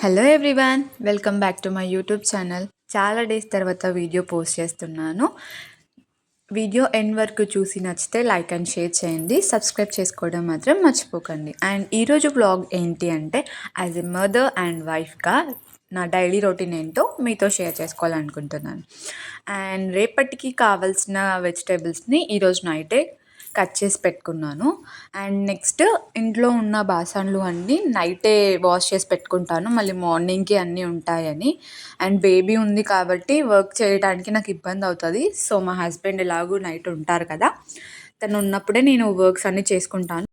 Hello everyone, welcome back to my YouTube channel. చాలా days తర్వాత video post చేస్తున్నాను. Video end వరకు చూసి నచ్చితే లైక్ అండ్ షేర్ చేయండి. సబ్స్క్రైబ్ చేసుకోవడం మాత్రం మర్చిపోకండి. అండ్ ఈరోజు వ్లాగ్ ఏంటి అంటే, యాజ్ ఎ మదర్ అండ్ వైఫ్గా నా డైలీ రొటీన్ ఏంటో మీతో షేర్ చేసుకోవాలనుకుంటున్నాను. అండ్ రేపటికి కావాల్సిన వెజిటేబుల్స్ని ఈరోజు నైటే కట్ చేసి పెట్టుకున్నాను. అండ్ నెక్స్ట్ ఇంట్లో ఉన్న బాసన్లు అన్నీ నైటే వాష్ చేసి పెట్టుకుంటాను, మళ్ళీ మార్నింగ్కి అన్నీ ఉంటాయని. అండ్ బేబీ ఉంది కాబట్టి వర్క్ చేయడానికి నాకు ఇబ్బంది అవుతుంది. సో మా హస్బెండ్ ఎలాగూ నైట్ ఉంటారు కదా, తను ఉన్నప్పుడే నేను వర్క్స్ అన్నీ చేసుకుంటాను.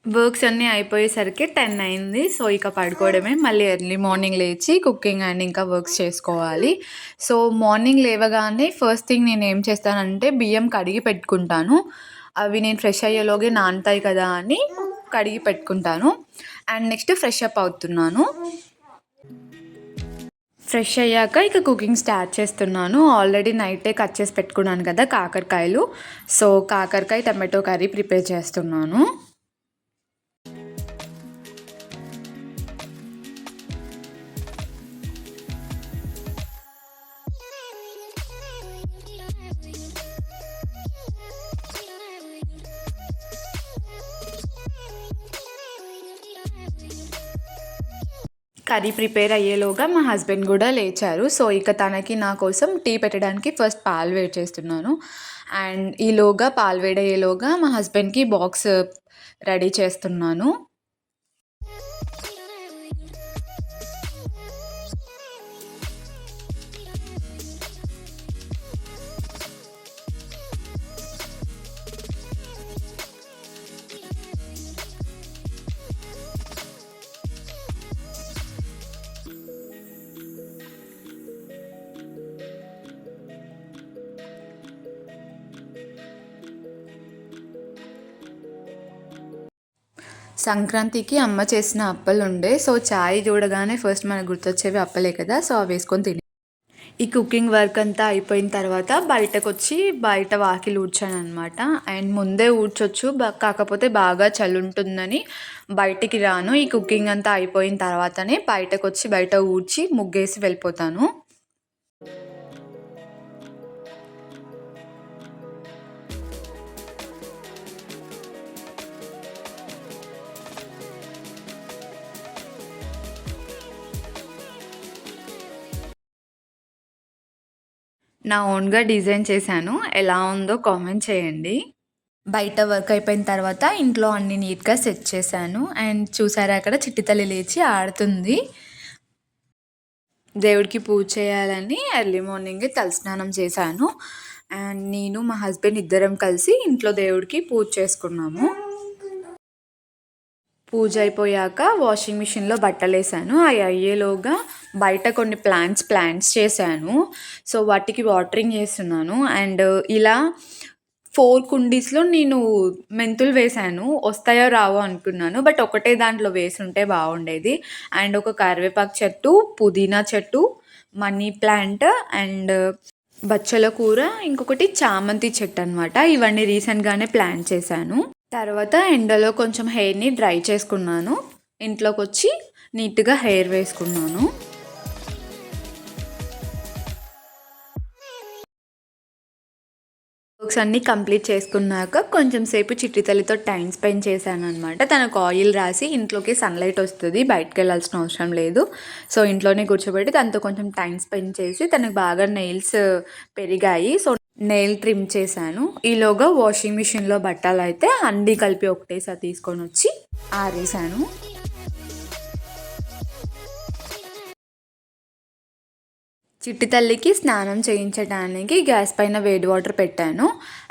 వర్క్స్ అన్నీ అయిపోయేసరికి 10 అయింది. సో ఇక పడుకోవడమే. మళ్ళీ ఎర్లీ మార్నింగ్ లేచి కుకింగ్ అండ్ ఇంకా వర్క్స్ చేసుకోవాలి. సో మార్నింగ్ లేవగానే ఫస్ట్ థింగ్ నేను ఏం చేస్తానంటే బియ్యం కడిగి పెట్టుకుంటాను. అవి నేను ఫ్రెష్ అయ్యేలోగే నానతాయి కదా అని కడిగి పెట్టుకుంటాను. అండ్ నెక్స్ట్ ఫ్రెష్ అప్ అవుతున్నాను. ఫ్రెష్ అయ్యాక ఇక కుకింగ్ స్టార్ట్ చేస్తున్నాను. ఆల్రెడీ నైటే కట్ చేసి పెట్టుకున్నాను కదా కాకరకాయలు. సో కాకరకాయ టమాటో కర్రీ ప్రిపేర్ చేస్తున్నాను. కర్రీ ప్రిపేర్ అయ్యేలోగా మా హస్బెండ్ కూడా లేచారు. సో ఇక తనకి నా కోసం టీ పెట్టడానికి ఫస్ట్ పాలు వేడి చేస్తున్నాను. అండ్ ఈలోగా పాలు వేడయ్యేలోగా మా హస్బెండ్కి బాక్స్ రెడీ చేస్తున్నాను. సంక్రాంతికి అమ్మ చేసిన అప్పలు ఉండే. సో చాయ్ చూడగానే ఫస్ట్ మనకు గుర్తొచ్చేవి అప్పలే కదా. సో అవి వేసుకొని తిని ఈ కుకింగ్ వర్క్ అంతా అయిపోయిన తర్వాత బయటకు వచ్చి బయట వాకిలి ఊడ్చాను అనమాట. అండ్ ముందే ఊడ్చొచ్చు, కాకపోతే బాగా చలి ఉంటుందని బయటికి రాను. ఈ కుకింగ్ అంతా అయిపోయిన తర్వాతనే బయటకు వచ్చి బయట ఊడ్చి ముగ్గేసి వెళ్ళిపోతాను. నా ఓన్గా డిజైన్ చేశాను. ఎలా ఉందో కామెంట్ చేయండి. బయట వర్క్ అయిపోయిన తర్వాత ఇంట్లో అన్ని నీట్గా సెట్ చేశాను. అండ్ చూసారా, అక్కడ చిట్టి తల్లి లేచి ఆడుతుంది. దేవుడికి పూజ చేయాలని ఎర్లీ మార్నింగ్ తలస్నానం చేశాను. అండ్ నేను మా హస్బెండ్ ఇద్దరం కలిసి ఇంట్లో దేవుడికి పూజ చేసుకున్నాము. పూజ అయిపోయాక వాషింగ్ మిషన్లో బట్టలు వేసాను. అవి అయ్యేలోగా బయట కొన్ని ప్లాంట్స్ చేశాను. సో వాటికి వాటరింగ్ చేస్తున్నాను. అండ్ ఇలా 4 కుండీస్లో నేను మెంతులు వేసాను. వస్తాయో రావో అనుకున్నాను, బట్ ఒకటే దాంట్లో వేసుంటే బాగుండేది. అండ్ ఒక కరివేపాకు చెట్టు, పుదీనా చెట్టు, మనీ ప్లాంట్ అండ్ బచ్చల కూర, ఇంకొకటి చామంతి చెట్టు అనమాట. ఇవన్నీ రీసెంట్గానే ప్లాంట్ చేశాను. తర్వాత ఎండలో కొంచెం హెయిర్ని డ్రై చేసుకున్నాను. ఇంట్లోకి వచ్చి నీట్గా హెయిర్ వేసుకున్నాను. వర్క్స్ అన్నీ కంప్లీట్ చేసుకున్నాక కొంచెం సేపు చిట్టి తల్లితో టైం స్పెండ్ చేశాను అనమాట. తనకు ఆయిల్ రాసి ఇంట్లోకి సన్లైట్ వస్తుంది, బయటకు వెళ్ళాల్సిన అవసరం లేదు. సో ఇంట్లోనే కూర్చోబెట్టి తనతో కొంచెం టైం స్పెండ్ చేసి, తనకు బాగా నెయిల్స్ పెరిగాయి. సో నెయిల్ ట్రిమ్ చేశాను. ఈలోగా వాషింగ్ మిషన్లో బట్టలు అయితే అన్నీ కలిపి ఒకటేసారి తీసుకొని వచ్చి ఆరేసాను. చిట్టి తల్లికి స్నానం చేయించడానికి గ్యాస్ పైన వేడి వాటర్ పెట్టాను.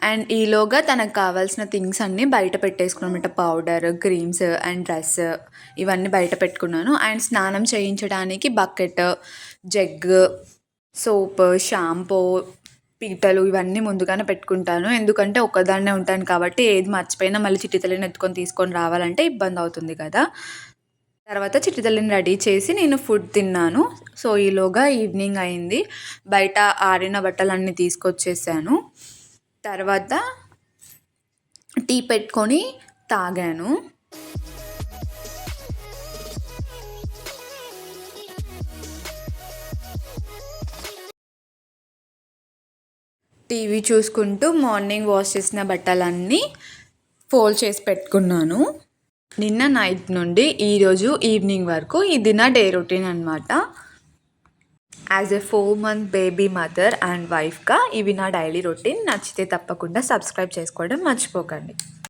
అండ్ ఈలోగా తనకు కావాల్సిన థింగ్స్ అన్నీ బయట పెట్టేసుకున్నమాట. పౌడర్, క్రీమ్స్ అండ్ డ్రెస్ ఇవన్నీ బయట పెట్టుకున్నాను. అండ్ స్నానం చేయించడానికి బకెట్, జగ్, సోప్, షాంపూ, పీటలు ఇవన్నీ ముందుగానే పెట్టుకుంటాను. ఎందుకంటే ఒక్కదాన్నే ఉంటాను కాబట్టి ఏది మర్చిపోయినా మళ్ళీ చిట్టి తల్లిని ఎత్తుకొని తీసుకొని రావాలంటే ఇబ్బంది అవుతుంది కదా. తర్వాత చిట్టి తల్లిని రెడీ చేసి నేను ఫుడ్ తిన్నాను. సో ఈలోగా ఈవినింగ్ అయింది. బయట ఆరిన బట్టలన్నీ తీసుకొచ్చేసాను. తర్వాత టీ పెట్టుకొని తాగాను. టీవీ చూసుకుంటూ మార్నింగ్ వాష్ చేసిన బట్టలన్నీ ఫోల్డ్ చేసి పెట్టుకున్నాను. నిన్న నైట్ నుండి ఈరోజు ఈవినింగ్ వరకు ఇది నా డే రొటీన్ అనమాట. As a 4 month baby mother and వైఫ్గా ఇవి నా డైలీ రొటీన్. నచ్చితే తప్పకుండా సబ్స్క్రైబ్ చేసుకోవడం మర్చిపోకండి.